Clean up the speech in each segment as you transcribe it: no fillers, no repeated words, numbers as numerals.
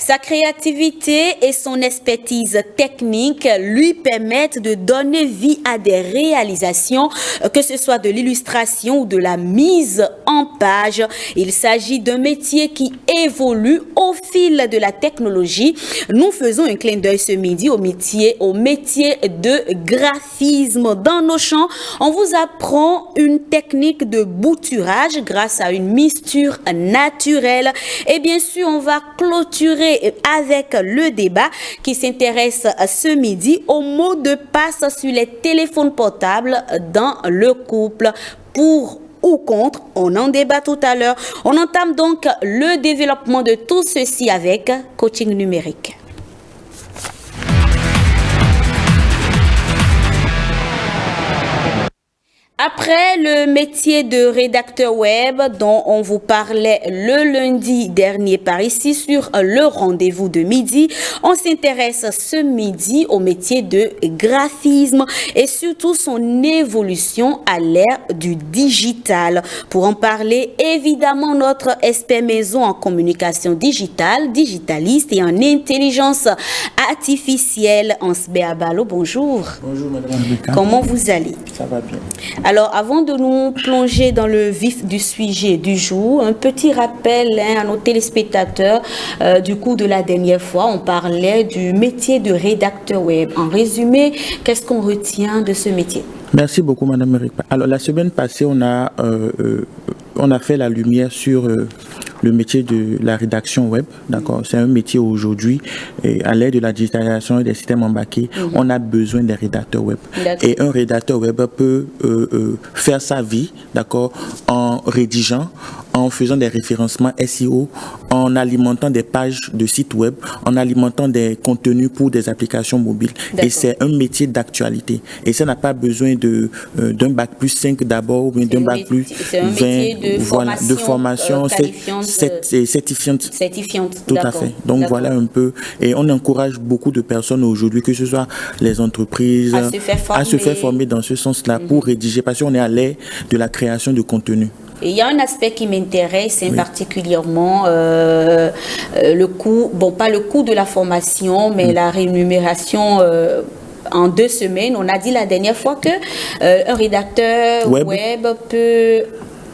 Sa créativité et son expertise technique lui permettent de donner vie à des réalisations, que ce soit de l'illustration ou de la mise en page. Il s'agit d'un métier qui évolue au fil de la technologie. Nous faisons un clin d'œil ce midi au métier de graphisme. Dans nos champs, on vous apprend une technique de bouturage grâce à une mixture naturelle. Et bien sûr, on va clôturer avec le débat qui s'intéresse ce midi aux mots de passe sur les téléphones portables dans le couple. Pour ou contre, on en débat tout à l'heure. On entame donc le développement de tout ceci avec coaching numérique. Après le métier de rédacteur web dont on vous parlait le lundi dernier par ici sur le rendez-vous de midi, on s'intéresse ce midi au métier de graphisme et surtout son évolution à l'ère du digital. Pour en parler, évidemment, notre expert maison en communication digitale, digitaliste et en intelligence artificielle, Ansbe Abalo. Bonjour. Bonjour, madame Rebecca. Comment vous allez? Ça va bien. Alors, avant de nous plonger dans le vif du sujet du jour, un petit rappel à nos téléspectateurs. Du coup, de la dernière fois, on parlait du métier de rédacteur web. En résumé, qu'est-ce qu'on retient de ce métier? Merci beaucoup, madame Rebecca. Alors, la semaine passée, on a fait la lumière sur le métier de la rédaction web. D'accord. C'est un métier aujourd'hui, à l'aide de la digitalisation et des systèmes embarqués, on a besoin des rédacteurs web. Et un rédacteur web peut faire sa vie, d'accord, en rédigeant, en faisant des référencements SEO, en alimentant des pages de sites web, en alimentant des contenus pour des applications mobiles. Et c'est un métier d'actualité. Et ça n'a pas besoin d'un bac plus 5 d'abord, ou d'un bac plus 20, voilà, de formation certifiante. Tout à fait. Donc voilà un peu. Et on encourage beaucoup de personnes aujourd'hui, que ce soit les entreprises, à se faire former dans ce sens-là pour rédiger, parce qu'on est à l'ère de la création de contenu. Et il y a un aspect qui m'intéresse, particulièrement le coût, bon, pas le coût de la formation, mais la rémunération en 2 semaines. On a dit la dernière fois que un rédacteur web peut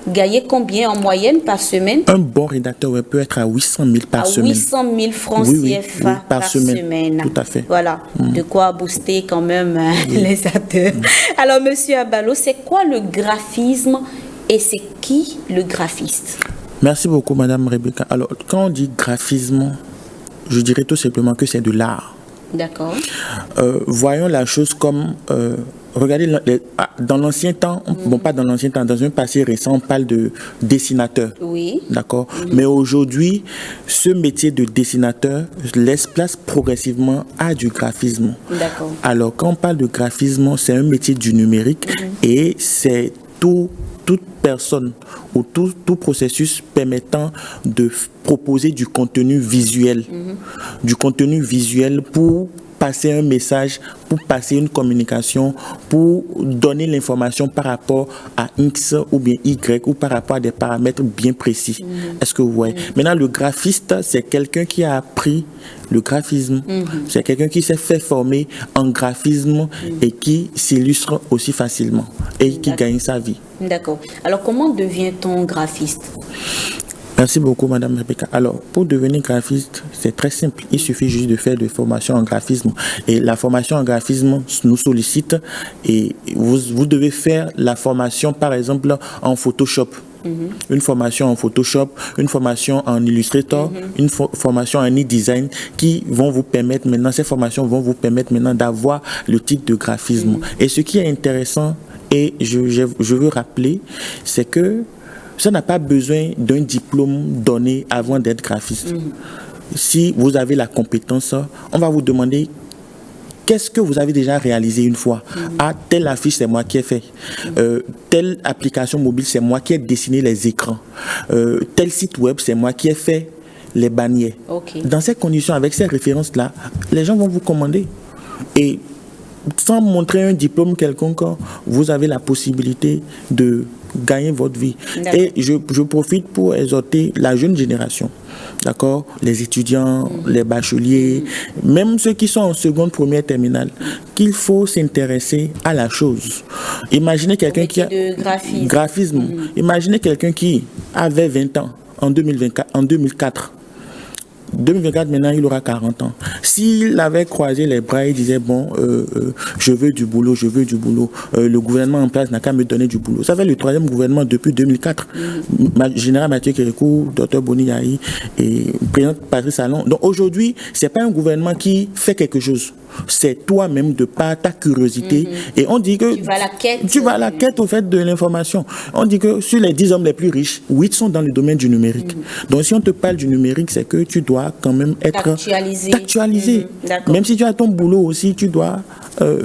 gagner combien en moyenne par semaine? Un bon rédacteur web peut être à 800 000 par semaine. 800 000 francs CFA par semaine. Tout à fait. Voilà, de quoi booster quand même les acteurs. Alors, monsieur Abalo, c'est quoi le graphisme et c'est qui le graphiste? Merci beaucoup, madame Rebecca. Alors, quand on dit graphisme, je dirais tout simplement que c'est de l'art. D'accord. Voyons la chose comme... regardez, dans l'ancien temps, bon, pas dans l'ancien temps, dans un passé récent, on parle de dessinateur. Oui. D'accord. Mais aujourd'hui, ce métier de dessinateur laisse place progressivement à du graphisme. D'accord. Alors, quand on parle de graphisme, c'est un métier du numérique et c'est toute personne ou tout processus permettant de proposer du contenu visuel. Du contenu visuel pour passer un message, pour passer une communication, pour donner l'information par rapport à X ou bien Y ou par rapport à des paramètres bien précis. Est-ce que vous voyez? Maintenant, le graphiste, c'est quelqu'un qui a appris le graphisme. C'est quelqu'un qui s'est fait former en graphisme et qui s'illustre aussi facilement et qui gagne sa vie. D'accord. Alors, comment devient-on graphiste? Merci beaucoup, madame Rebecca. Alors, pour devenir graphiste, c'est très simple. Il suffit juste de faire de formation en graphisme. Et la formation en graphisme nous sollicite et vous devez faire la formation, par exemple, en Photoshop. Une formation en Photoshop, une formation en Illustrator, une formation en e-design qui vont vous permettre maintenant, ces formations vont vous permettre maintenant d'avoir le type de graphisme. Et ce qui est intéressant, et je veux rappeler, c'est que ça n'a pas besoin d'un diplôme donné avant d'être graphiste. Si vous avez la compétence, on va vous demander qu'est-ce que vous avez déjà réalisé une fois. Ah, telle affiche, c'est moi qui ai fait. Telle application mobile, c'est moi qui ai dessiné les écrans. Tel site web, c'est moi qui ai fait les bannières. Dans ces conditions, avec ces références-là, les gens vont vous commander. Et sans montrer un diplôme quelconque, vous avez la possibilité de gagner votre vie. Et je profite pour exhorter la jeune génération, d'accord, les étudiants, les bacheliers, même ceux qui sont en seconde, première, terminale, qu'il faut s'intéresser à la chose. Imaginez quelqu'un qui a graphisme. Imaginez quelqu'un qui avait 20 ans en 2004. 2024, maintenant, il aura 40 ans. S'il avait croisé les bras, il disait, bon, je veux du boulot, je veux du boulot. Le gouvernement en place n'a qu'à me donner du boulot. Ça fait le troisième gouvernement depuis 2004. Général Mathieu Kérékou, Dr Boni Yahi et président Patrice Talon. Donc aujourd'hui, c'est pas un gouvernement qui fait quelque chose. C'est toi-même de par ta curiosité. Et on dit que tu vas à la quête au fait de l'information. On dit que sur les 10 hommes les plus riches, 8 sont dans le domaine du numérique. Donc si on te parle du numérique, c'est que tu dois quand même être actualisé. Même si tu as ton boulot aussi, tu dois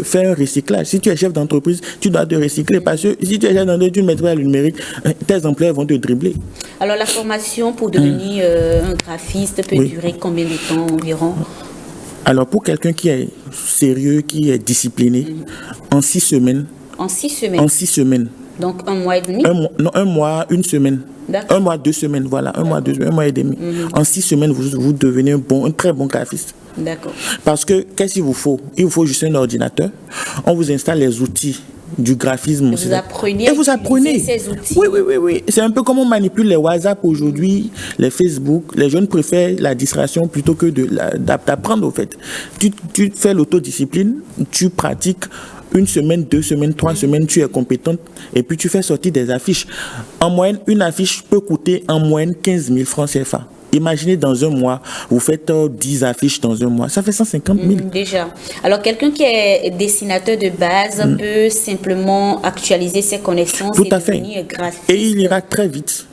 faire un recyclage. Si tu es chef d'entreprise, tu dois te recycler. Parce que si tu es chef d'entreprise, tu ne maîtrises pas le numérique, tes employés vont te dribbler. Alors la formation pour devenir un graphiste peut durer combien de temps environ? Alors, pour quelqu'un qui est sérieux, qui est discipliné, en 6 semaines. En 6 semaines? En 6 semaines. Donc, 1 mois et demi? Un mois, 1 semaine. 1 mois, 2 semaines, voilà. 1 mois, 1 mois et demi. En 6 semaines, vous devenez un très bon graphiste. D'accord. Parce que, qu'est-ce qu'il vous faut? Il vous faut juste un ordinateur. On vous installe les outils du graphisme. Et vous apprenez ces outils. Oui. C'est un peu comme on manipule les WhatsApp aujourd'hui, les Facebook. Les jeunes préfèrent la distraction plutôt que d'apprendre au fait. Tu fais l'autodiscipline, tu pratiques 1 semaine, 2 semaines, 3 semaines, tu es compétente et puis tu fais sortir des affiches. En moyenne, une affiche peut coûter en moyenne 15 000 francs CFA. Imaginez dans un mois, vous faites 10 affiches dans un mois, ça fait 150 000. Déjà. Alors, quelqu'un qui est dessinateur de base peut simplement actualiser ses connaissances et devenir graphiste. Et il ira très vite.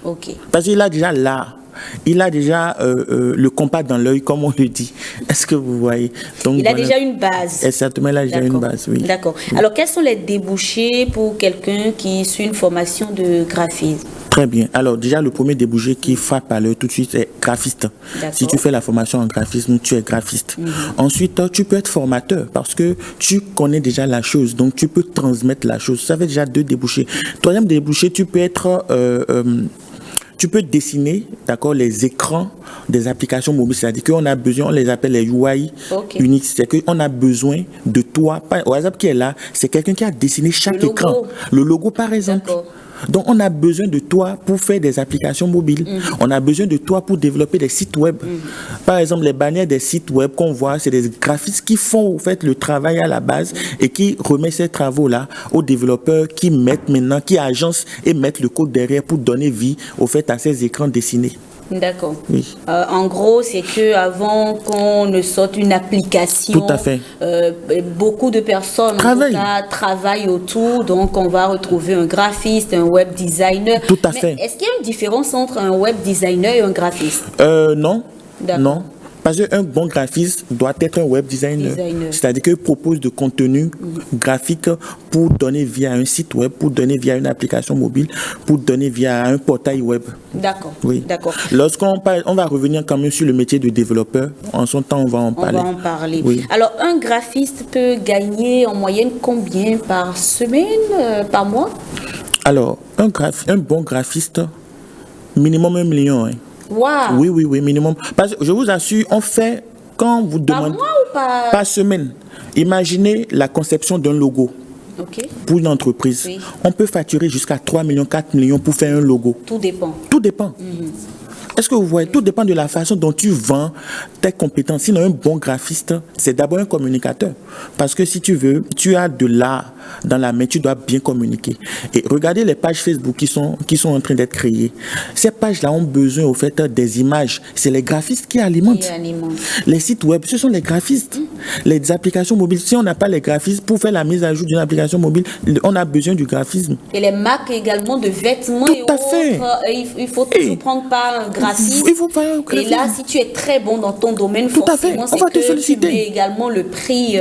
Parce qu'il a déjà l'art. Il a déjà le compas dans l'œil, comme on le dit. Est-ce que vous voyez? Donc, il a déjà une base. Exactement, il a déjà une base, oui. D'accord. Alors, quels sont les débouchés pour quelqu'un qui suit une formation de graphisme? Très bien. Alors, déjà, le premier débouché qui frappe à l'œil tout de suite, c'est graphiste. Si tu fais la formation en graphisme, tu es graphiste. Ensuite, tu peux être formateur parce que tu connais déjà la chose. Donc, tu peux transmettre la chose. Ça fait déjà 2 débouchés. Troisième débouché, tu peux être... tu peux dessiner, d'accord, les écrans des applications mobiles. C'est-à-dire qu'on a besoin, on les appelle les UI uniques. C'est qu'on a besoin de toi. WhatsApp qui est là, c'est quelqu'un qui a dessiné chaque écran. Le logo, par exemple. Donc, on a besoin de toi pour faire des applications mobiles. On a besoin de toi pour développer des sites web. Par exemple, les bannières des sites web qu'on voit, c'est des graphistes qui font au fait le travail à la base et qui remettent ces travaux-là aux développeurs qui mettent maintenant, qui agencent et mettent le code derrière pour donner vie au fait à ces écrans dessinés. D'accord. Oui. En gros, c'est que avant qu'on ne sorte une application, tout à fait. Beaucoup de personnes travaillent autour. Donc, on va retrouver un graphiste, un web designer. Tout à fait. Est-ce qu'il y a une différence entre un web designer et un graphiste? Non. Non. Parce qu'un bon graphiste doit être un web designer. C'est-à-dire qu'il propose de contenu graphique pour donner vie à un site web, pour donner vie à une application mobile, pour donner vie à un portail web. D'accord. Oui. D'accord. Lorsqu'on parle, on va revenir quand même sur le métier de développeur. En son temps, on va en parler. On va en parler. Oui. Alors, un graphiste peut gagner en moyenne combien par semaine, par mois? Alors, un bon graphiste, minimum 1 million. Wow. Oui, minimum. Parce que je vous assure, on fait, quand vous demandez... Par mois ou par semaine. Imaginez la conception d'un logo. Pour une entreprise. Oui. On peut facturer jusqu'à 3 millions, 4 millions pour faire un logo. Tout dépend. Tout dépend. Est-ce que vous voyez? Tout dépend de la façon dont tu vends tes compétences. Sinon, un bon graphiste, c'est d'abord un communicateur. Parce que si tu veux, tu as de l'art dans la main, tu dois bien communiquer. Et regardez les pages Facebook qui sont en train d'être créées. Ces pages-là ont besoin, au fait, des images. C'est les graphistes qui alimentent. Les sites web, ce sont les graphistes. Les applications mobiles, si on n'a pas les graphistes, pour faire la mise à jour d'une application mobile, on a besoin du graphisme. Et les marques également de vêtements et autres. Il faut toujours prendre part un graphiste. Il faut faire un graphiste. Et là, si tu es très bon dans ton domaine, forcément, c'est que tu mets également le prix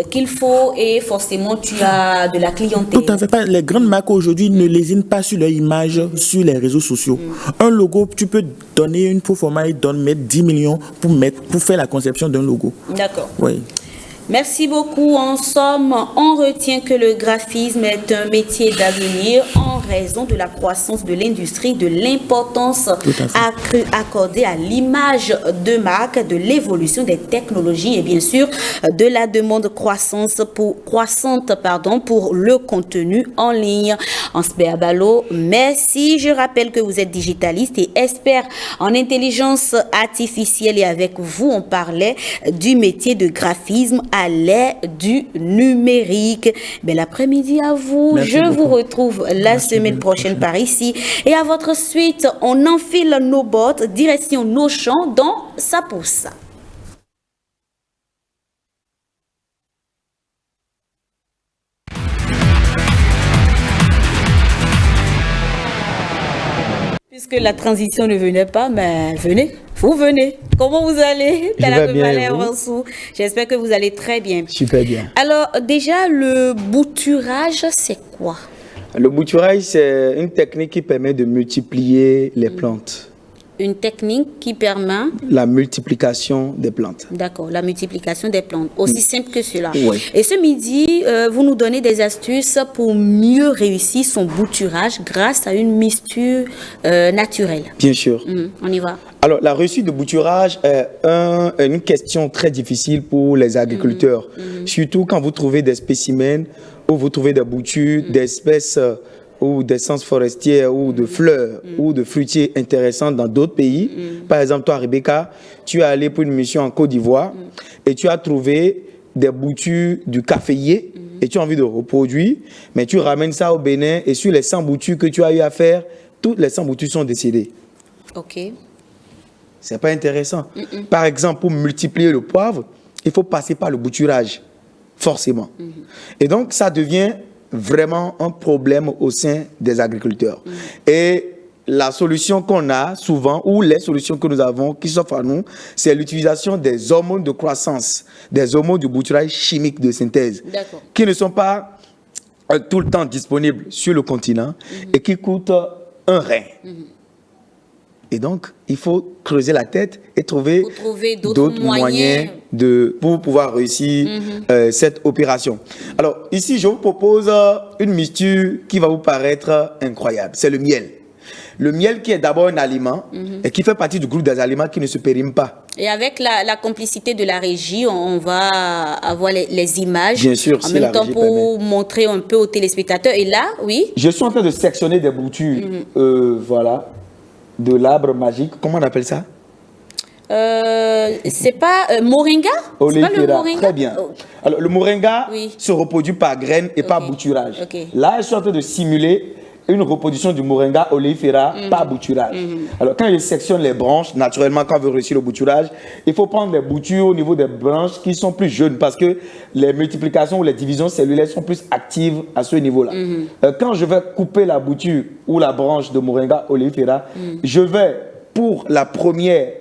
qu'il faut et forcément, tu as de la clientèle. Tout à fait. Les grandes marques aujourd'hui ne lésinent pas sur leur image sur les réseaux sociaux. Un logo, tu peux donner une faux format et mettre 10 millions pour faire la conception d'un logo. D'accord. Oui. Merci beaucoup. En somme, on retient que le graphisme est un métier d'avenir en raison de la croissance de l'industrie, de l'importance accrue accordée à l'image de marque, de l'évolution des technologies et bien sûr de la demande croissante pour le contenu en ligne. Ansbert Ballot, merci. Je rappelle que vous êtes digitaliste et expert en intelligence artificielle et avec vous, on parlait du métier de graphisme à l'ère du numérique. Bel après-midi à vous. Merci Je beaucoup. vous retrouve la semaine prochaine par ici. Et à votre suite, on enfile nos bottes, direction nos champs dans Ça pour ça. Puisque la transition ne venait pas, mais venez, vous venez. Comment vous allez? Je vais bien, vous? J'espère que vous allez très bien. Super bien. Alors, déjà, le bouturage, c'est quoi? Le bouturage, c'est une technique qui permet de multiplier les plantes. Une technique qui permet... La multiplication des plantes. D'accord, la multiplication des plantes. Aussi simple que cela. Oui. Et ce midi, vous nous donnez des astuces pour mieux réussir son bouturage grâce à une mixture naturelle. Bien sûr. On y va. Alors, la réussite de bouturage est une question très difficile pour les agriculteurs. Surtout quand vous trouvez des spécimens ou vous trouvez des boutures d'espèces ou d'essences forestières ou de fleurs ou de fruitiers intéressants dans d'autres pays. Par exemple, toi, Rebecca, tu es allé pour une mission en Côte d'Ivoire et tu as trouvé des boutures du caféier et tu as envie de reproduire, mais tu ramènes ça au Bénin et sur les 100 boutures que tu as eu à faire, toutes les 100 boutures sont décédées. OK. C'est pas intéressant. Par exemple, pour multiplier le poivre, il faut passer par le bouturage, forcément. Et donc, ça devient vraiment un problème au sein des agriculteurs. Et la solution qu'on a souvent, ou les solutions que nous avons, qui s'offrent à nous, c'est l'utilisation des hormones de croissance, des hormones du bouturage chimique de synthèse, qui ne sont pas tout le temps disponibles sur le continent et qui coûtent un rein. Et donc, il faut creuser la tête et trouver d'autres moyens pour pouvoir réussir cette opération. Alors, ici, je vous propose une mixture qui va vous paraître incroyable. C'est le miel. Le miel qui est d'abord un aliment et qui fait partie du groupe des aliments qui ne se périment pas. Et avec la complicité de la régie, on va avoir les images. Bien sûr, en même temps pour montrer un peu aux téléspectateurs. Et là, oui. Je suis en train de sectionner des boutures. Voilà. De l'arbre magique, comment on appelle ça? C'est pas moringa? Oleifera, c'est pas le moringa? très bien. Alors, le moringa se reproduit par graines et par bouturage. Là, je suis en train de simuler une reproduction du moringa oleifera par bouturage. Alors, quand je sectionne les branches, naturellement, quand on veut réussir le bouturage, il faut prendre les boutures au niveau des branches qui sont plus jeunes parce que les multiplications ou les divisions cellulaires sont plus actives à ce niveau-là. Quand je vais couper la bouture ou la branche de moringa oleifera, je vais, pour la première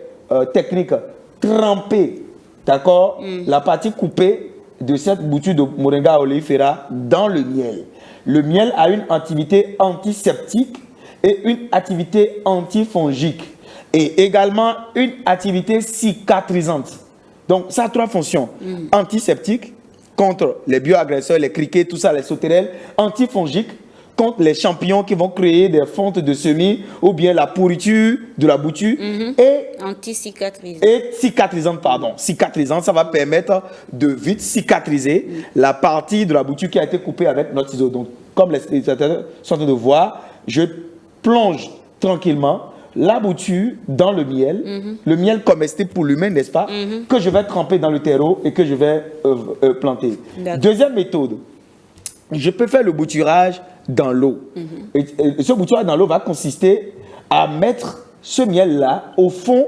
technique, tremper, d'accord, la partie coupée de cette bouture de moringa oleifera dans le miel. Le miel a une activité antiseptique et une activité antifongique et également une activité cicatrisante. Donc, ça a trois fonctions. Antiseptique, contre les bioagresseurs, les criquets, tout ça, les sauterelles. Antifongique, contre les champignons qui vont créer des fontes de semis ou bien la pourriture de la bouture. Et anti-cicatrisante. Et cicatrisante, pardon. Cicatrisante, ça va permettre de vite cicatriser la partie de la bouture qui a été coupée avec notre ciseau. Donc, comme les spectateurs sont en train de voir, je plonge tranquillement la bouture dans le miel comestible pour l'humain, n'est-ce pas, que je vais tremper dans le terreau et que je vais planter. Deuxième méthode, je peux faire le bouturage dans l'eau. Et ce bouturage dans l'eau va consister à mettre ce miel-là au fond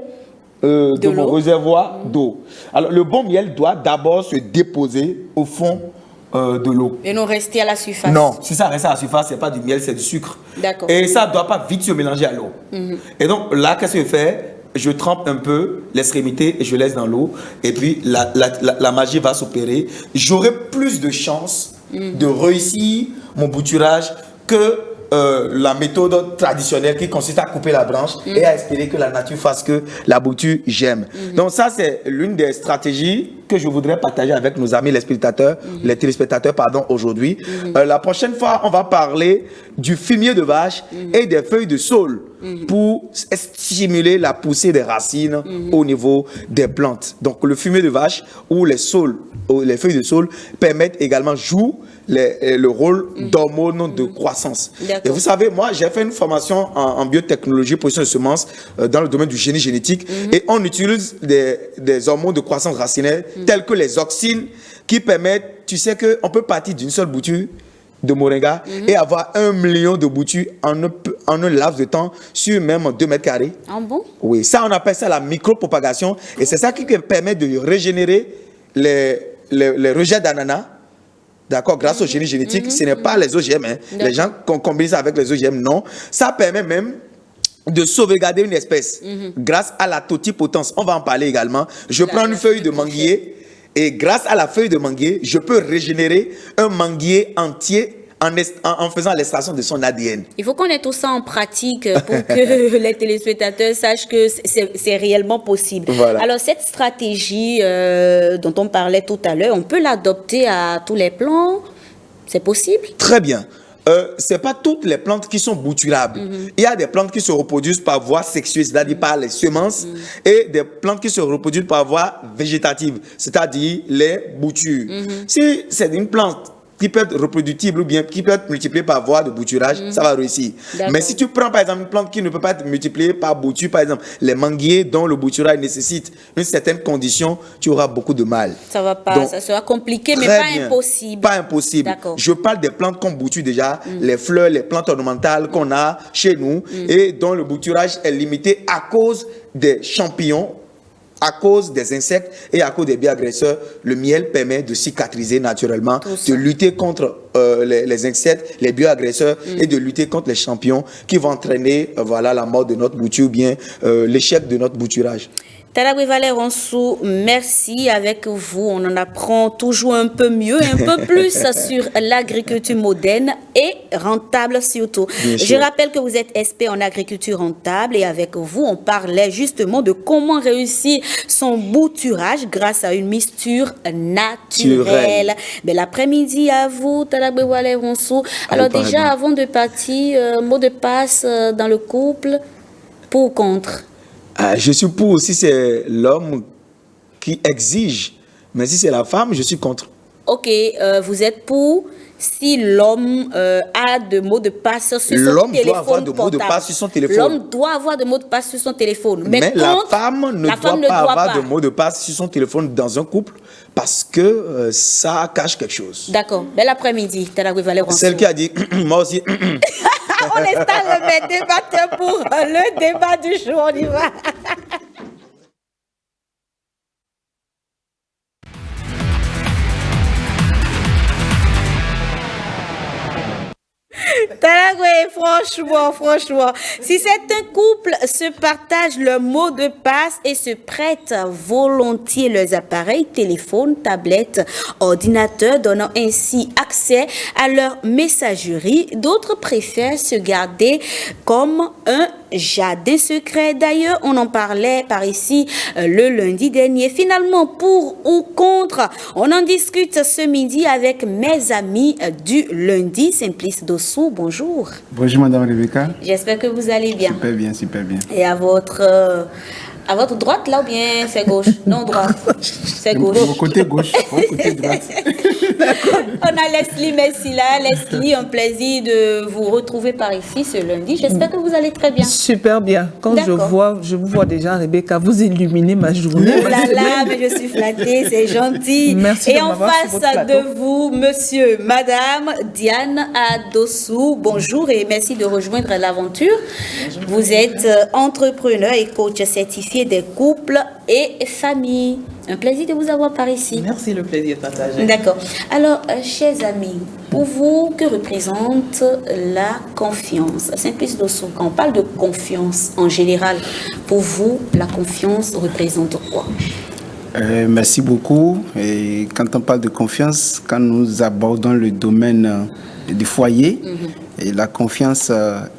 de mon réservoir d'eau. Alors, le bon miel doit d'abord se déposer au fond de l'eau. Et non rester à la surface. Non, si ça reste à la surface, ce n'est pas du miel, c'est du sucre. D'accord. Et ça ne doit pas vite se mélanger à l'eau. Et donc, là, qu'est-ce que je fais? Je trempe un peu l'extrémité et je laisse dans l'eau. Et puis, la magie va s'opérer. J'aurai plus de chances de réussir mon bouturage que la méthode traditionnelle qui consiste à couper la branche et à espérer que la nature fasse que la bouture germe. Donc ça, c'est l'une des stratégies que je voudrais partager avec nos amis les téléspectateurs aujourd'hui. La prochaine fois, on va parler du fumier de vache et des feuilles de saule pour stimuler la poussée des racines au niveau des plantes. Donc le fumier de vache ou les feuilles de saule permettent également, jouent le rôle d'hormones de croissance. Et vous savez, moi, j'ai fait une formation en biotechnologie, production de semences dans le domaine du génie génétique et on utilise des hormones de croissance racinaire telles que les auxines qui permettent, tu sais qu'on peut partir d'une seule bouture de moringa et avoir 1 million de boutures en un laps de temps sur même 2 mètres carrés. Ah bon? Oui, ça on appelle ça la micropropagation et c'est ça qui permet de régénérer les rejets d'ananas. D'accord, grâce au génie génétique, ce n'est pas les OGM. Les gens combinent ça avec les OGM, non. Ça permet même de sauvegarder une espèce grâce à la totipotence. On va en parler également. Je prends une feuille de manguier et grâce à la feuille de manguier, je peux régénérer un manguier entier en faisant l'extraction de son ADN. Il faut qu'on ait tout ça en pratique pour que les téléspectateurs sachent que c'est réellement possible. Voilà. Alors, cette stratégie dont on parlait tout à l'heure, on peut l'adopter à tous les plants? C'est possible? Très bien. Ce n'est pas toutes les plantes qui sont bouturables. Il y a des plantes qui se reproduisent par voie sexuelle, c'est-à-dire par les semences, et des plantes qui se reproduisent par voie végétative, c'est-à-dire les boutures. Si c'est une plante qui peut être reproductible ou bien qui peut être multipliée par voie de bouturage, ça va réussir. Mais si tu prends par exemple une plante qui ne peut pas être multipliée par bouture, par exemple les manguiers dont le bouturage nécessite une certaine condition, tu auras beaucoup de mal. Ça va pas, donc, ça sera compliqué, mais pas impossible. Pas impossible. Je parle des plantes qu'on bouture déjà, les fleurs, les plantes ornementales qu'on a chez nous et dont le bouturage est limité à cause des champignons, à cause des insectes et à cause des bioagresseurs. Le miel permet de cicatriser naturellement, de lutter contre les insectes, les bioagresseurs et de lutter contre les champignons qui vont entraîner la mort de notre bouture ou bien l'échec de notre bouturage. Talagwe Valère Onsou, merci. Avec vous, on en apprend toujours un peu mieux, un peu plus sur l'agriculture moderne et rentable surtout. Je rappelle que vous êtes expert en agriculture rentable et avec vous, on parlait justement de comment réussir son bouturage grâce à une mixture naturelle. Bel après-midi à vous, Talagwe Valère Onsou. Alors déjà, avant de partir, mot de passe dans le couple, pour ou contre? Je suis pour si c'est l'homme qui exige, mais si c'est la femme, je suis contre. Ok, vous êtes pour si l'homme a de mots de passe sur son téléphone. L'homme doit avoir de mots de passe sur son téléphone. L'homme doit avoir de mots de passe sur son téléphone. Mais la femme ne doit pas avoir de mots de passe sur son téléphone dans un couple parce que ça cache quelque chose. D'accord. Bel après-midi, Talagwe Valère Onsou. Celle qui a dit moi aussi. On installe le débatteur pour le débat du jour. On y va. Franchement, si certains couples se partagent leurs mots de passe et se prêtent volontiers leurs appareils, téléphones, tablettes, ordinateurs, donnant ainsi accès à leur messagerie, d'autres préfèrent se garder comme un jardin secret. D'ailleurs, on en parlait par ici le lundi dernier. Finalement, pour ou contre, on en discute ce midi avec mes amis du lundi. Simplice Dossou, bonjour. Bonjour Madame Rebecca. J'espère que vous allez bien. Super bien, super bien. Et à votre droite là ou bien c'est gauche? Non, droite. C'est gauche. Au côté gauche, au côté droite. On a Leslie Messi là. Leslie, un plaisir de vous retrouver par ici ce lundi. J'espère que vous allez très bien. Super bien. Quand je vous vois déjà, Rebecca, vous illuminez ma journée. Oh là là, mais je suis flattée, c'est gentil. Merci. Et en face de vous, monsieur, madame Diane Adossou, bonjour et merci de rejoindre l'aventure. Vous êtes entrepreneur et coach certifié des couples et familles. Un plaisir de vous avoir par ici. Merci, le plaisir partagé. D'accord. Alors, chers amis, pour vous, que représente la confiance? Simplice Dossou, quand on parle de confiance en général, pour vous, la confiance représente quoi? Merci beaucoup. Et quand on parle de confiance, quand nous abordons le domaine du foyer, Et la confiance...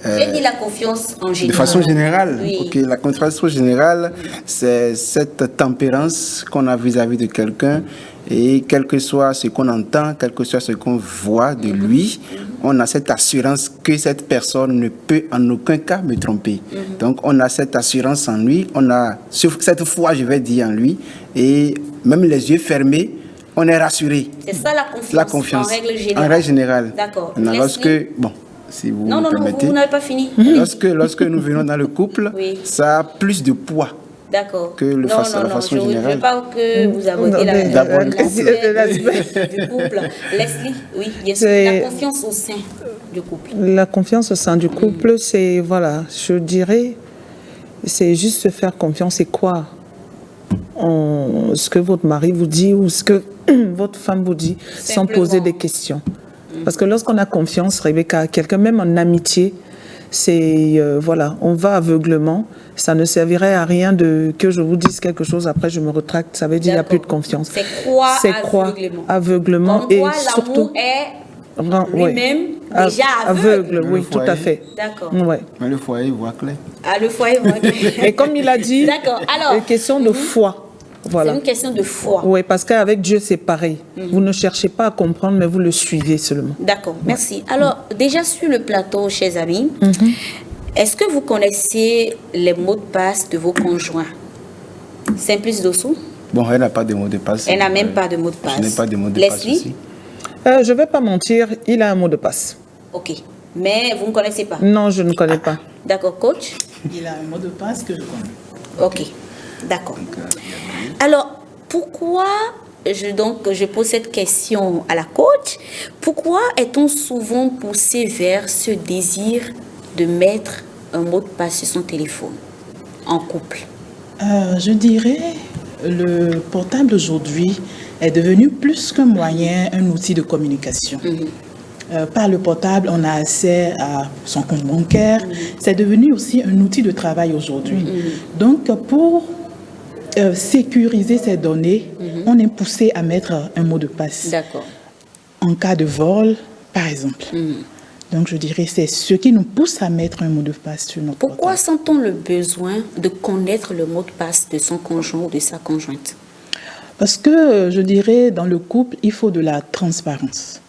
J'ai dit la confiance en général. De façon générale. Oui. Okay, la confiance générale, c'est cette tempérance qu'on a vis-à-vis de quelqu'un. Et quel que soit ce qu'on entend, quel que soit ce qu'on voit de lui, on a cette assurance que cette personne ne peut en aucun cas me tromper. Donc on a cette assurance en lui, on a cette foi, je vais dire, en lui. Et même les yeux fermés, on est rassuré. C'est ça la confiance, en règle générale. En règle générale. D'accord. Lorsque, bon, si vous non, me permettez. Vous n'avez pas fini. Lorsque nous venons dans le couple, ça a plus de poids. D'accord. Que la façon générale. Je ne veux pas que vous abordez l'aspect du couple. Leslie, oui, bien sûr. La confiance au sein du couple. La confiance au sein du couple, c'est, voilà, je dirais, c'est juste se faire confiance. C'est quoi ce que votre mari vous dit ou ce que votre femme vous dit, sans poser des questions. Parce que lorsqu'on a confiance, Rebecca, quelqu'un, même en amitié, c'est, voilà, on va aveuglement. Ça ne servirait à rien que je vous dise quelque chose, après je me retracte. Ça veut dire qu'il n'y a plus de confiance. C'est quoi aveuglement? Comme quoi, et surtout lui-même déjà aveugle. Oui, tout à fait. D'accord. Ouais. Mais le foyer voit clair. Ah, le foyer voit clair. Et comme il a dit, c'est une question de foi. Voilà. C'est une question de foi. Oui, parce qu'avec Dieu, c'est pareil. Vous ne cherchez pas à comprendre, mais vous le suivez seulement. D'accord, merci. Alors, déjà sur le plateau, chers amis, est-ce que vous connaissez les mots de passe de vos conjoints? Simplice Dossou? Bon, elle n'a pas de mot de passe. Elle n'a même pas de mot de passe. Je n'ai pas de mot de passe aussi. Je ne vais pas mentir, il a un mot de passe. Ok. Mais vous ne connaissez pas? Non, je ne connais pas. D'accord, coach? Il a un mot de passe que je connais. Ok, d'accord. Alors, pourquoi, je pose cette question à la coach, pourquoi est-on souvent poussé vers ce désir de mettre un mot de passe sur son téléphone en couple? Je dirais, le portable aujourd'hui est devenu plus qu'un moyen, un outil de communication. Par le portable, on a accès à son compte bancaire. C'est devenu aussi un outil de travail aujourd'hui. Donc, pour sécuriser ces données, on est poussé à mettre un mot de passe. D'accord. En cas de vol, par exemple. Donc, je dirais c'est ce qui nous pousse à mettre un mot de passe sur notre portable. Pourquoi sent-on le besoin de connaître le mot de passe de son conjoint ou de sa conjointe? Parce que, je dirais, dans le couple, il faut de la transparence.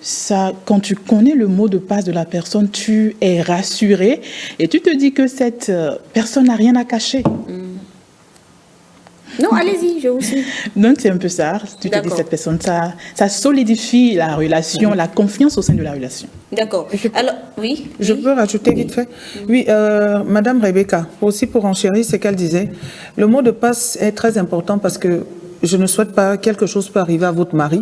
Ça, quand tu connais le mot de passe de la personne, tu es rassuré et tu te dis que cette personne n'a rien à cacher. Non, allez-y, je vous suis. Donc, c'est un peu ça. Tu te dis cette personne, ça solidifie la relation, la confiance au sein de la relation. D'accord. Alors, oui. Je peux rajouter vite fait. Oui, Madame Rebecca, aussi pour enchérir ce qu'elle disait, le mot de passe est très important parce que je ne souhaite pas quelque chose peut arriver à votre mari,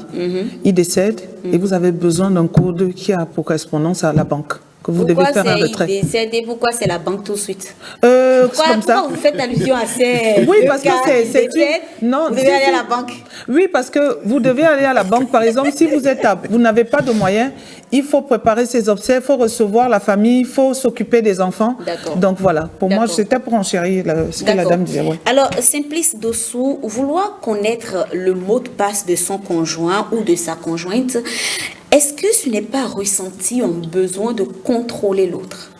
il décède et vous avez besoin d'un code qui a pour correspondance à la banque. Que vous devez faire un retrait. Pourquoi c'est la banque tout de suite? Pourquoi vous faites allusion à ces... Oui, parce que c'est non, vous devez aller à la banque. Oui, parce que vous devez aller à la banque. Par exemple, si vous n'avez pas de moyens, il faut préparer ses obsèques, il faut recevoir la famille, il faut s'occuper des enfants. Donc voilà, pour moi, c'était pour enchérir ce que la dame disait. Ouais. Alors, Simplice Dossou, vouloir connaître le mot de passe de son conjoint ou de sa conjointe, est-ce que ce n'est pas ressenti un besoin de contrôler l'autre?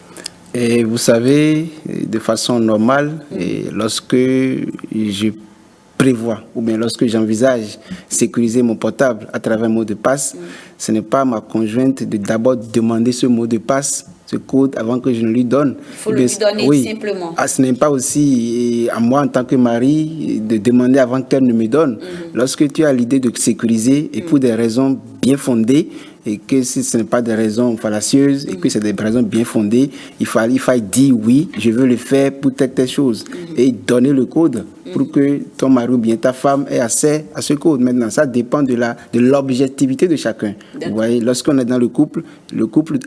Et vous savez, de façon normale, et lorsque je prévois ou bien lorsque j'envisage sécuriser mon portable à travers un mot de passe, ce n'est pas ma conjointe de d'abord demander ce mot de passe, ce code, avant que je ne lui donne. Il faut lui donner simplement. Ce n'est pas aussi à moi en tant que mari de demander avant qu'elle ne me donne. Lorsque tu as l'idée de sécuriser et pour des raisons bien fondées, et que si ce n'est pas des raisons fallacieuses et que c'est des raisons bien fondées, il faille dire oui, je veux le faire pour telle chose et donner le code pour que ton mari ou bien ta femme ait accès à ce code. Maintenant, ça dépend de l'objectivité de chacun. Vous voyez, lorsqu'on est dans le couple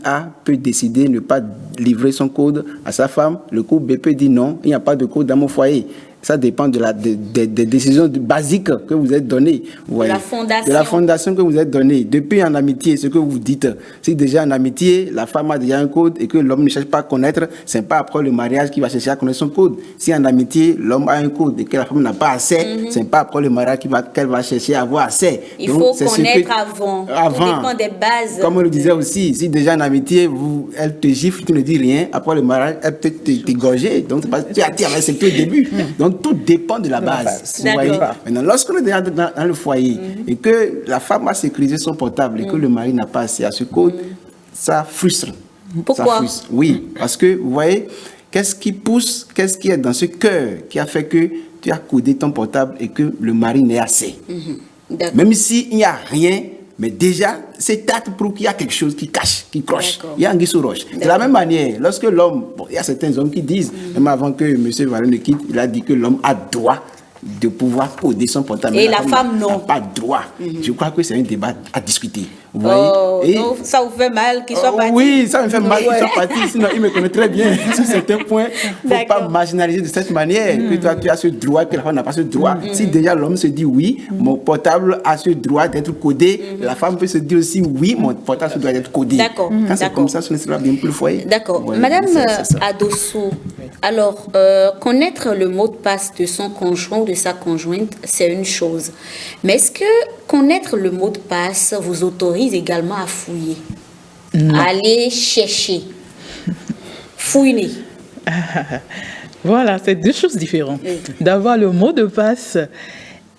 A peut décider de ne pas livrer son code à sa femme, le couple B peut dire non, il n'y a pas de code dans mon foyer. Ça dépend des décisions basiques que vous êtes données. Vous voyez, de la fondation que vous êtes donnée. Depuis en amitié, ce que vous dites, si déjà en amitié, la femme a déjà un code et que l'homme ne cherche pas à connaître, ce n'est pas après le mariage qu'il va chercher à connaître son code. Si en amitié, l'homme a un code et que la femme n'a pas assez, ce n'est pas après le mariage qu'elle va chercher à avoir assez. Il faut connaître avant. Tout dépend des bases. Comme on le disait aussi, si déjà en amitié, elle te gifle, tu ne dis rien, après le mariage, elle peut t'égorger. Donc, tu as tiré avec au début. Donc, tout dépend de la base. Vous voyez? Maintenant, lorsqu'on est dans le foyer et que la femme a sécurisé son portable et que le mari n'a pas assez à ce code, ça frustre. Pourquoi? Ça frustre. Oui, parce que vous voyez, qu'est-ce qui pousse, qu'est-ce qui est dans ce cœur qui a fait que tu as codé ton portable et que le mari n'est assez. Même s'il n'y a rien, mais déjà, c'est acte prouve qu'il y a quelque chose qui cache, qui croche. Il y a un guisou roche. De la même manière, lorsque l'homme, il y a certains hommes qui disent, même avant que M. Valon ne quitte, il a dit que l'homme a droit de pouvoir coder son portable. Et la femme non. N'a pas droit. Je crois que c'est un débat à discuter. Vous voyez? Donc, ça vous fait mal qu'il soit parti? Oui, ça me fait mal qu'il soit parti. Sinon, il me connaît très bien. Sur certains points, il ne faut pas marginaliser de cette manière. Que toi, tu as ce droit, que la femme n'a pas ce droit. Si déjà l'homme se dit oui, mon portable a ce droit d'être codé, la femme peut se dire aussi oui, mon portable doit être codé. D'accord. Quand c'est comme ça, ce ne sera bien plus le foyer. D'accord. Ouais, Madame Adosso, alors, connaître le mot de passe de son conjoint ou de sa conjointe, c'est une chose. Mais est-ce que connaître le mot de passe vous autorise également à fouiller? Non. Aller chercher, fouiner. Voilà, c'est deux choses différentes. Oui. D'avoir le mot de passe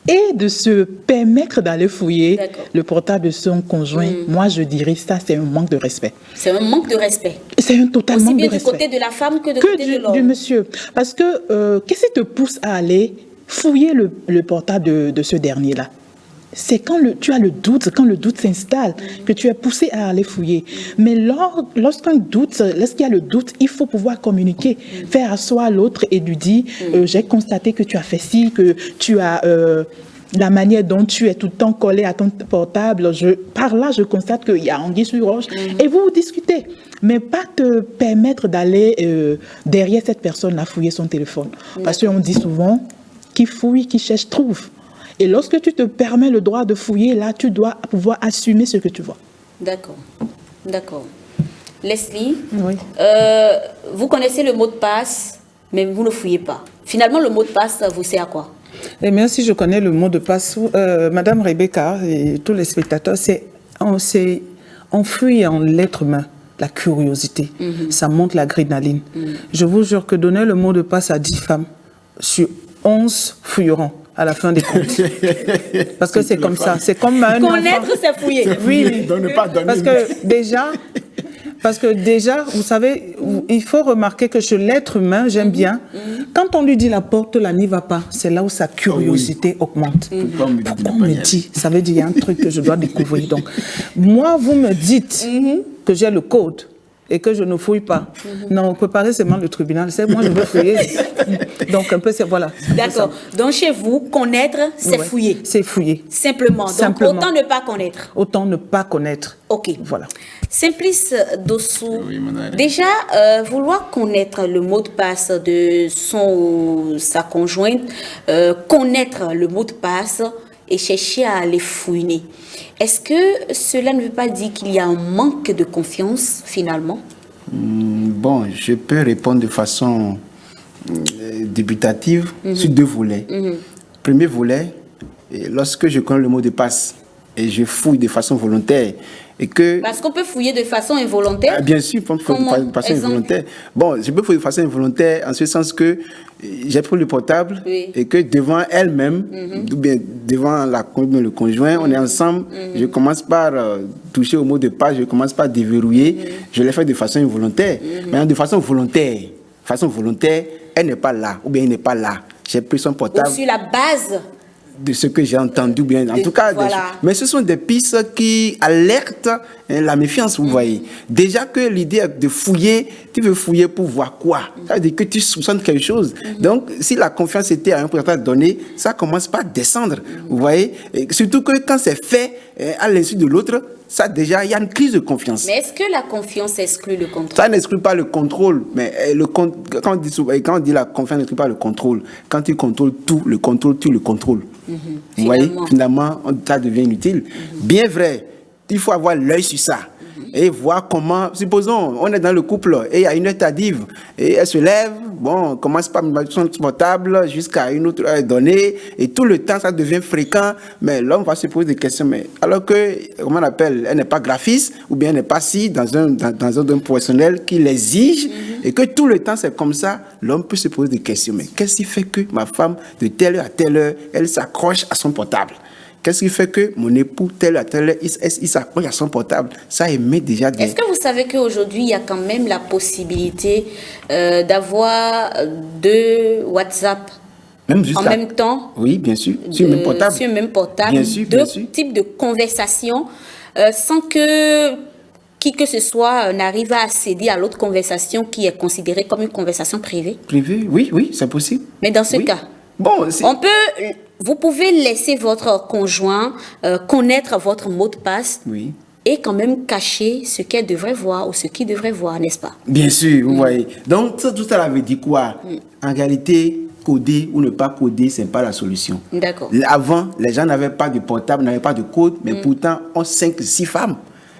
et de se permettre d'aller fouiller le portable de son conjoint. Moi, je dirais ça, c'est un manque de respect. C'est un manque de respect. C'est un total manque de respect. Aussi bien du côté de la femme que du côté de l'homme. Du monsieur. Parce que qu'est-ce qui te pousse à aller fouiller le portable de ce dernier-là? C'est quand tu as le doute, quand le doute s'installe, que tu es poussé à aller fouiller. Mais lorsqu'il y a le doute, il faut pouvoir communiquer, faire asseoir l'autre et lui dire j'ai constaté que tu as fait ci, que tu as la manière dont tu es tout le temps collé à ton portable. Par là, je constate qu'il y a anguille sous roche. Et vous discutez. Mais pas te permettre d'aller derrière cette personne à fouiller son téléphone. Parce qu'on dit souvent qui fouille, qui cherche, trouve. Et lorsque tu te permets le droit de fouiller, là, tu dois pouvoir assumer ce que tu vois. D'accord. D'accord. Leslie, vous connaissez le mot de passe, mais vous ne fouillez pas. Finalement, le mot de passe, ça vous sert à quoi? Eh bien, si je connais le mot de passe, Madame Rebecca et tous les spectateurs, on fouille en l'être humain. La curiosité, ça monte l'adrénaline. Je vous jure que donner le mot de passe à 10 femmes, sur 11 fouilleront à la fin des comptes. Parce que c'est comme ça. C'est comme un connaître, c'est fouiller. Oui, parce que déjà, vous savez, il faut remarquer que chez l'être humain, j'aime bien, quand on lui dit la porte là n'y va pas, c'est là où sa curiosité augmente. Pourquoi on me dit? Ça veut dire qu'il y a un truc que je dois découvrir. Donc, moi, vous me dites que j'ai le code et que je ne fouille pas. Non, préparez seulement le tribunal. C'est moi, je veux fouiller. Donc, un peu, c'est voilà. D'accord. Donc, chez vous, connaître, c'est fouiller. C'est fouiller. Simplement. Donc, autant ne pas connaître. Autant ne pas connaître. OK. Voilà. Simplice Dossou, déjà, vouloir connaître le mot de passe de son ou sa conjointe, connaître le mot de passe et chercher à les fouiner. Est-ce que cela ne veut pas dire qu'il y a un manque de confiance, finalement? Bon, je peux répondre de façon débutative sur deux volets. Premier volet, lorsque je connais le mot de passe et je fouille de façon volontaire, et que... Parce qu'on peut fouiller de façon involontaire? Bien sûr, on peut fouiller de façon involontaire. Bon, je peux fouiller de façon involontaire en ce sens que j'ai pris le portable et que devant elle-même, ou bien devant le conjoint, on est ensemble, je commence par toucher au mot de passe, je commence par déverrouiller, je l'ai fait de façon involontaire. Mais de façon volontaire, elle n'est pas là, ou bien il n'est pas là. J'ai pris son portable. Ou sur la base de ce que j'ai entendu, bien, en tout cas, mais ce sont des pistes qui alertent la méfiance, vous voyez. Déjà que l'idée de fouiller, tu veux fouiller pour voir quoi? Ça veut dire que tu soupçonnes quelque chose. Donc, si la confiance était à un pourcentage donné, ça commence par descendre, vous voyez. Et surtout que quand c'est fait à l'insu de l'autre, ça déjà, il y a une crise de confiance. Mais est-ce que la confiance exclut le contrôle? Ça n'exclut pas le contrôle, mais quand on dit la confiance n'exclut pas le contrôle, quand tu contrôles tout, le contrôle tue le contrôle. Vous voyez, finalement, ça devient inutile. Bien vrai, il faut avoir l'œil sur ça. Et voir comment, supposons, on est dans le couple et il y a une heure tardive et elle se lève, bon, commence par son portable jusqu'à une autre heure donnée et tout le temps ça devient fréquent, mais l'homme va se poser des questions, mais alors que, comment on appelle, elle n'est pas graphiste ou bien elle n'est pas si dans un domaine professionnel qui l'exige et que tout le temps c'est comme ça, l'homme peut se poser des questions, mais qu'est-ce qui fait que ma femme de telle heure à telle heure, elle s'accroche à son portable? Qu'est-ce qui fait que mon époux, tel à tel, il s'accroche à son portable? Ça émet déjà des... Est-ce que vous savez qu'aujourd'hui, il y a quand même la possibilité d'avoir 2 WhatsApp en même temps? Oui, bien sûr. Sur le même portable. Sur le même portable. Bien sûr, deux types de conversations sans que qui que ce soit n'arrive à accéder à l'autre conversation qui est considérée comme une conversation privée? Privée, oui, c'est possible. Mais dans ce cas, bon, vous pouvez laisser votre conjoint connaître votre mot de passe et quand même cacher ce qu'elle devrait voir ou ce qu'il devrait voir, n'est-ce pas? Bien sûr, vous voyez. Donc, tout ça veut dire quoi? En réalité, coder ou ne pas coder, ce n'est pas la solution. D'accord. Avant, les gens n'avaient pas de portable, n'avaient pas de code, mais pourtant, on 5-6 femmes.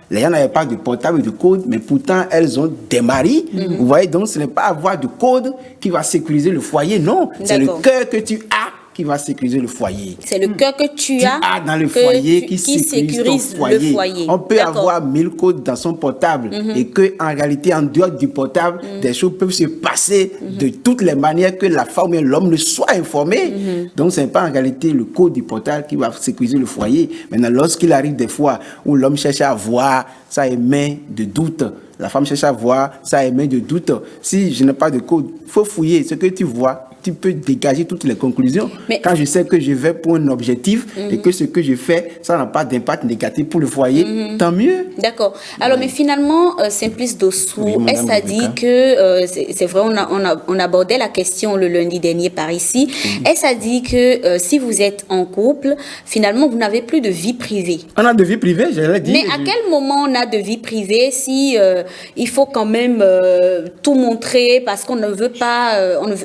Les gens n'avaient pas de portable et de code, mais pourtant, elles ont des maris. Vous voyez, donc ce n'est pas avoir de code qui va sécuriser le foyer, non. C'est le cœur que tu as qui va sécuriser le foyer. C'est le cœur que tu as dans le foyer qui sécurise ton foyer. On peut avoir 1000 codes dans son portable et qu'en réalité, en dehors du portable, des choses peuvent se passer de toutes les manières que la femme et l'homme ne soient informés. Donc, ce n'est pas en réalité le code du portable qui va sécuriser le foyer. Maintenant, lorsqu'il arrive des fois où l'homme cherche à voir, ça émet de doutes. La femme cherche à voir, ça émet de doutes. Si je n'ai pas de code, il faut fouiller ce que tu vois. Tu peux dégager toutes les conclusions. Mais quand je sais que je vais pour un objectif et que ce que je fais, ça n'a pas d'impact négatif pour le foyer, tant mieux. D'accord. Alors, mais finalement, Simplice Dossou, est-ce à dire que, c'est vrai, on abordait la question le lundi dernier par ici, est-ce à dire que si vous êtes en couple, finalement, vous n'avez plus de vie privée? On a de vie privée, je l'ai dit. Mais à quel moment on a de vie privée si il faut quand même tout montrer parce qu'on ne veut pas,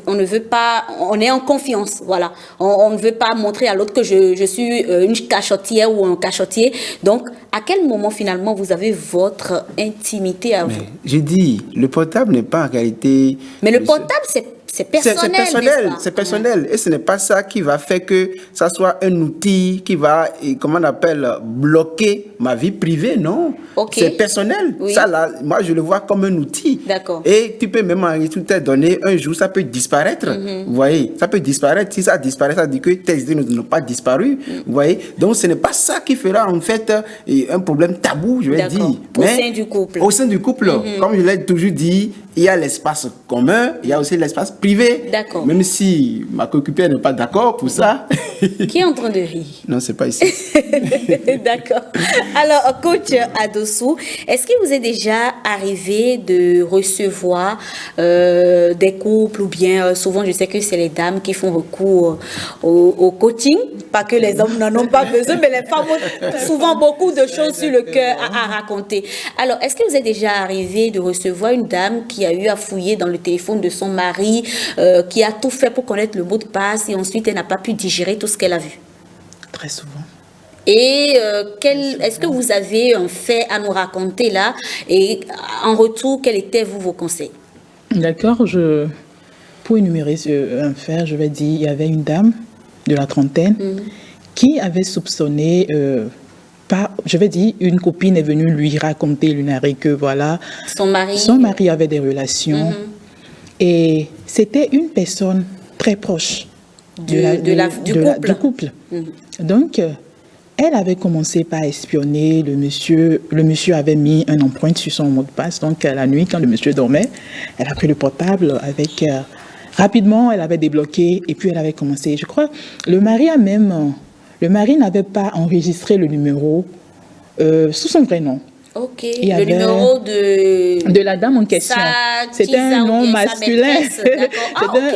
on ne veut pas, on est en confiance, voilà. On ne veut pas montrer à l'autre que je suis une cachotière ou un cachotier. Donc, à quel moment, finalement, vous avez votre intimité à vous? J'ai dit, le portable n'est pas en réalité... Mais le portable, c'est personnel. C'est personnel. Et ce n'est pas ça qui va faire que ça soit un outil qui va, comment on appelle, bloquer ma vie privée, non. C'est personnel. Ça, là, moi, je le vois comme un outil. D'accord. Et tu peux même enregistrer tes données, un jour, ça peut disparaître. Vous voyez, ça peut disparaître. Si ça disparaît, ça dit que tes idées n'ont pas disparu. Vous voyez, donc ce n'est pas ça qui fera, en fait, un problème tabou, je vais dire. Au sein du couple. Au sein du couple. Comme je l'ai toujours dit, il y a l'espace commun, il y a aussi l'espace privé. D'accord. Même si ma coéquipière n'est pas d'accord pour ça. Qui est en train de rire? Non, c'est pas ici. D'accord. Alors, coach Adossou, est-ce qu'il vous est déjà arrivé de recevoir des couples ou bien souvent je sais que c'est les dames qui font recours au coaching, pas que les hommes n'en ont pas besoin, mais les femmes ont souvent beaucoup de choses sur le cœur à raconter. Alors, est-ce que vous est déjà arrivé de recevoir une dame qui a eu à fouiller dans le téléphone de son mari, qui a tout fait pour connaître le mot de passe et ensuite elle n'a pas pu digérer tout ce qu'elle a vu? Très souvent. Et est-ce que vous avez un fait à nous raconter là? Et en retour, quels étaient vos conseils? D'accord, pour énumérer un fait, je vais dire, il y avait une dame de la trentaine qui avait soupçonné, je vais dire, une copine est venue lui raconter, lui narrer que voilà, son mari avait des relations et c'était une personne très proche du couple. Donc, elle avait commencé par espionner le monsieur. Le monsieur avait mis une empreinte sur son mot de passe. Donc, la nuit, quand le monsieur dormait, elle a pris le portable avec... rapidement, elle avait débloqué et puis elle avait commencé. Je crois, le mari n'avait pas enregistré le numéro sous son vrai nom. Ok, le numéro de la dame en question. C'était un nom masculin.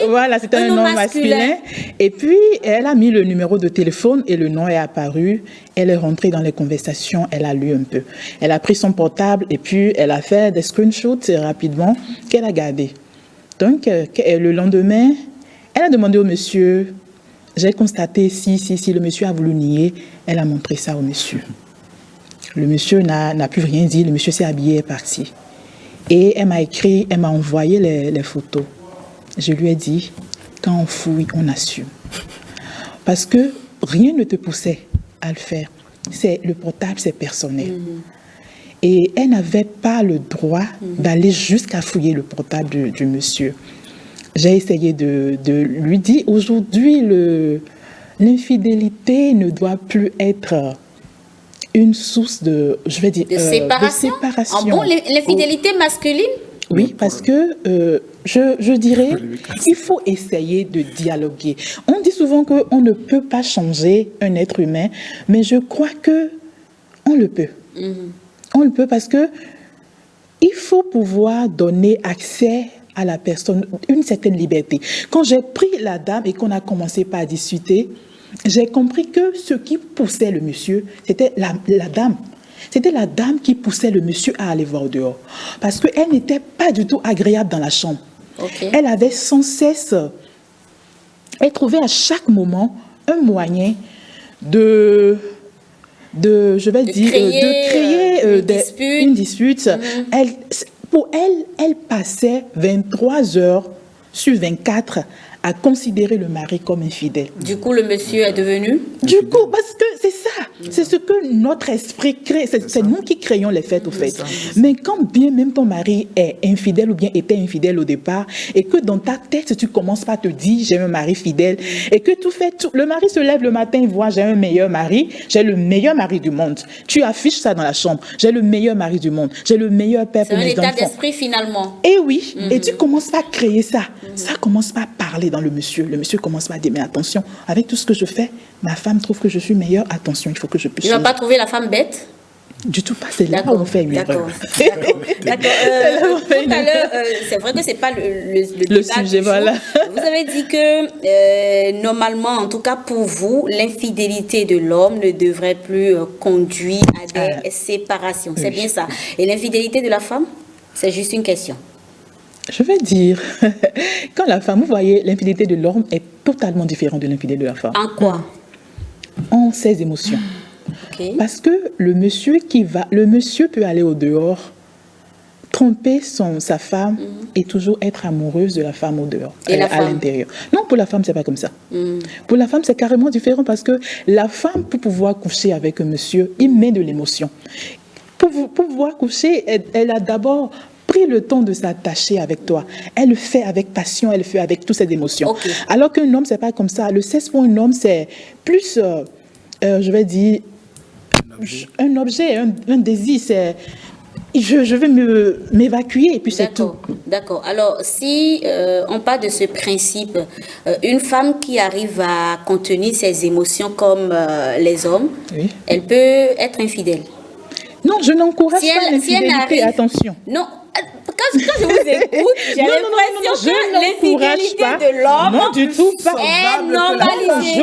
Voilà, c'était un nom masculin. Et puis, elle a mis le numéro de téléphone et le nom est apparu. Elle est rentrée dans les conversations, elle a lu un peu. Elle a pris son portable et puis elle a fait des screenshots rapidement qu'elle a gardés. Donc, le lendemain, elle a demandé au monsieur, j'ai constaté si le monsieur a voulu nier, elle a montré ça au monsieur. Le monsieur n'a plus rien dit, le monsieur s'est habillé et est parti. Et elle m'a envoyé les photos. Je lui ai dit, quand on fouille, on assume. Parce que rien ne te poussait à le faire. Le portable, c'est personnel. Et elle n'avait pas le droit d'aller jusqu'à fouiller le portable du monsieur. J'ai essayé de lui dire, aujourd'hui, l'infidélité ne doit plus être une source de séparation. Bon, l'infidélité masculine? Oui, parce que je dirais qu'il faut essayer de dialoguer. On dit souvent qu'on ne peut pas changer un être humain, mais je crois qu'on le peut. On le peut parce que il faut pouvoir donner accès à la personne une certaine liberté. Quand j'ai pris la dame et qu'on a commencé par discuter, j'ai compris que ce qui poussait le monsieur, c'était la dame. C'était la dame qui poussait le monsieur à aller voir dehors. Parce qu'elle n'était pas du tout agréable dans la chambre. Okay. Elle avait sans cesse... Elle trouvait à chaque moment un moyen de créer une dispute. Pour elle, elle passait 23 heures sur 24 à considérer le mari comme infidèle. Du coup, le monsieur est devenu? Du coup, parce que c'est ça. C'est ce que notre esprit crée. C'est nous qui créons les faits, au fait. Mais quand bien même ton mari est infidèle ou bien était infidèle au départ, et que dans ta tête, tu commences pas à te dire, j'ai un mari fidèle, et que le mari se lève le matin et voit, j'ai un meilleur mari, j'ai le meilleur mari du monde. Tu affiches ça dans la chambre. J'ai le meilleur mari du monde. J'ai le meilleur père pour mes enfants. C'est un état d'esprit, finalement. Et oui. Et tu commences pas à créer ça. Ça commence pas à parler dans le monsieur. Le monsieur commence pas à dire, mais attention, avec tout ce que je fais, ma femme trouve que je suis meilleure. Attention, il faut que je puisse. Tu n'as pas trouvé la femme bête? Du tout pas. C'est là où on fait une erreur. D'accord. Tout à l'heure, c'est vrai que c'est pas le sujet. Voilà. Vous avez dit que normalement, en tout cas pour vous, l'infidélité de l'homme ne devrait plus conduire à des séparations. C'est bien ça. Et l'infidélité de la femme, c'est juste une question. Je vais dire, quand la femme, vous voyez, l'infidélité de l'homme est totalement différente de l'infidélité de la femme. En quoi? En ses émotions. Okay. Parce que le monsieur peut aller au dehors, tromper sa femme et toujours être amoureuse de la femme au dehors, à l'intérieur. Non, pour la femme, c'est pas comme ça. Pour la femme, c'est carrément différent parce que la femme, pour pouvoir coucher avec un monsieur, il met de l'émotion. Pour pouvoir coucher, elle a d'abord pris le temps de s'attacher avec toi. Elle le fait avec passion, elle le fait avec toutes ses émotions. Okay. Alors qu'un homme, c'est pas comme ça. Le sexe pour un homme, c'est plus, je vais dire, un objet, un désir. C'est, je vais m'évacuer et puis c'est tout. D'accord. Alors, si on parle de ce principe, une femme qui arrive à contenir ses émotions comme les hommes, oui, elle peut être infidèle. Non, je n'encourage pas l'infidélité, attention. Non. Quand je vous écoute, j'ai l'impression que l'infidélité de l'homme non, du tout pas. Est normalisée.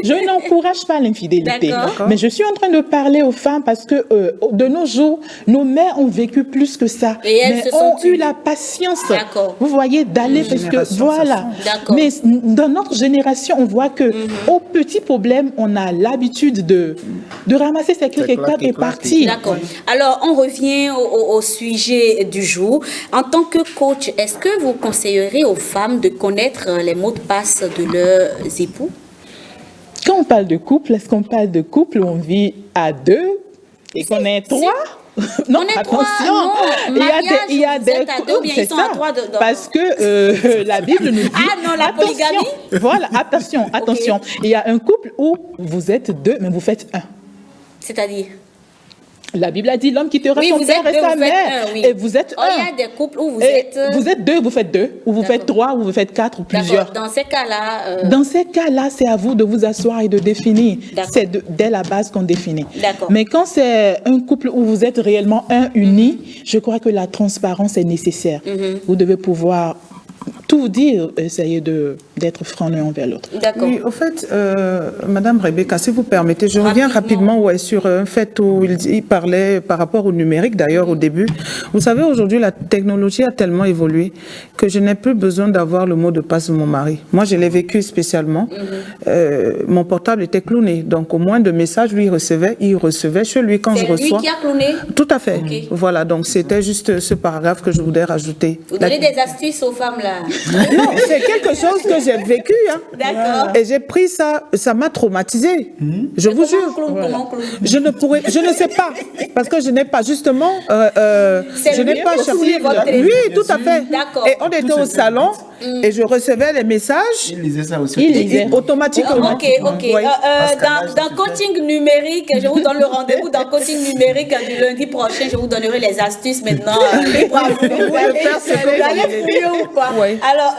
Je n'encourage pas l'infidélité. Mais je suis en train de parler aux femmes parce que de nos jours, nos mères ont vécu plus que ça. Et elles ont eu la patience, vous voyez, d'aller parce que voilà. Mais dans notre génération, on voit que au petit problème, on a l'habitude de ramasser ses clics et partir. D'accord. Alors, on revient au sujet du jour. En tant que coach, est-ce que vous conseillerez aux femmes de connaître les mots de passe de leurs époux? Quand on parle de couple, est-ce qu'on parle de couple où on vit à deux et qu'on est trois? Non, attention, il y a des couples, c'est ça, parce que la Bible nous dit... Ah non, la polygamie? Voilà, attention. Okay. Il y a un couple où vous êtes deux, mais vous faites un. C'est-à-dire? La Bible a dit l'homme quittera son père et sa mère. Et vous êtes un. Il y a des couples où vous êtes... Vous êtes deux, vous faites deux. Ou vous faites trois, ou vous faites quatre, ou plusieurs. Dans ces cas-là... Dans ces cas-là, c'est à vous de vous asseoir et de définir. C'est dès la base qu'on définit. Mais quand c'est un couple où vous êtes réellement un uni, je crois que la transparence est nécessaire. Vous devez pouvoir tout dire, essayer d'être franc l'un envers l'autre. Oui, au fait, Madame Rebecca, si vous permettez, je reviens rapidement sur un fait où il parlait par rapport au numérique, d'ailleurs, au début. Vous savez, aujourd'hui, la technologie a tellement évolué que je n'ai plus besoin d'avoir le mot de passe de mon mari. Moi, je l'ai vécu spécialement. Mon portable était clowné, donc au moins de messages, lui, il recevait chez lui quand je reçois. C'est lui qui a clowné? Tout à fait. Voilà, donc c'était juste ce paragraphe que je voulais rajouter. Vous donnez des astuces aux femmes, là? Non, c'est quelque chose que j'ai vécu. Hein. D'accord. Et j'ai pris ça m'a traumatisé. Je vous jure. Je ne sais pas. Parce que je n'ai pas, justement, je n'ai pas cherché. Oui, tout à fait. Et on était au salon et je recevais les messages. Il lisait ça aussi. Il lisait automatiquement. Ok. Dans coaching numérique, je vous donne le rendez-vous. Dans coaching numérique, du lundi prochain, je vous donnerai les astuces maintenant. Vous allez fouiller ou pas? Alors,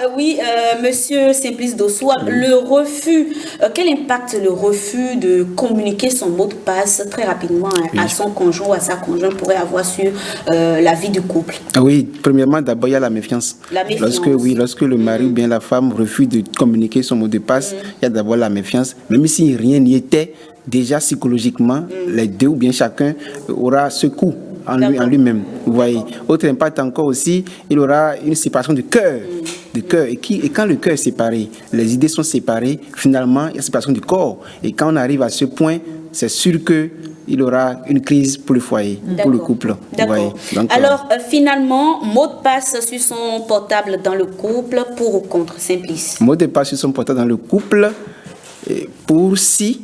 Monsieur Simplice Dossoua, le refus, quel impact le refus de communiquer son mot de passe très rapidement à son conjoint ou à sa conjointe pourrait avoir sur la vie du couple? Oui, premièrement, d'abord, il y a la méfiance. Lorsque le mari ou bien la femme refuse de communiquer son mot de passe, il y a d'abord la méfiance. Même si rien n'y était, déjà psychologiquement, les deux ou bien chacun aura ce coup en lui-même. Vous voyez. Autre impact encore aussi, il aura une séparation du cœur. Et quand le cœur est séparé, les idées sont séparées, finalement, il y a séparation du corps. Et quand on arrive à ce point, c'est sûr qu'il aura une crise pour le foyer, pour le couple. D'accord. Alors, finalement, mot de passe sur son portable dans le couple, pour ou contre, Simplice? Mot de passe sur son portable dans le couple, pour si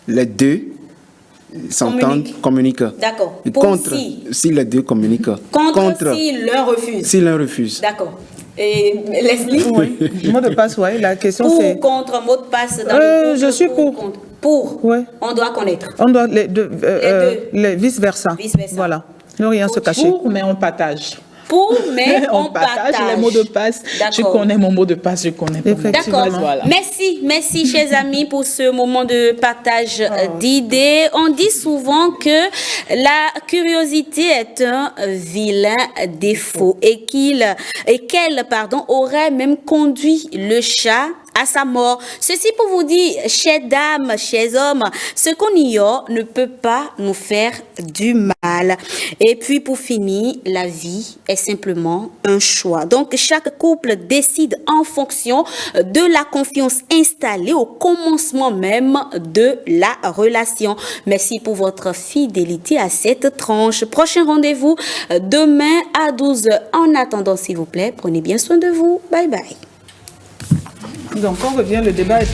les deux s'entendent, communiquent. D'accord. Contre, si les deux communiquent. Contre si l'un refuse. Si l'un refuse. D'accord. Et Leslie? Oui. Mot de passe, oui. La question c'est... Pour ou contre mot de passe dans le couple? Je suis pour. Pour? Oui. On doit connaître. On doit les deux. Vice-versa. Voilà. Ne rien se cacher. Pour, mais on partage. Pour, mais on partage les mots de passe. Je connais mon mot de passe, je connais pas. D'accord. Voilà. Merci, chers amis, pour ce moment de partage d'idées. On dit souvent que la curiosité est un vilain défaut et qu'elle aurait même conduit le chat à sa mort. Ceci pour vous dire, chères dames, chers hommes, ce qu'on ignore ne peut pas nous faire du mal. Et puis pour finir, la vie est simplement un choix. Donc chaque couple décide en fonction de la confiance installée au commencement même de la relation. Merci pour votre fidélité à cette tranche. Prochain rendez-vous demain à 12h. En attendant, s'il vous plaît, prenez bien soin de vous. Bye bye. Donc on revient, le débat est...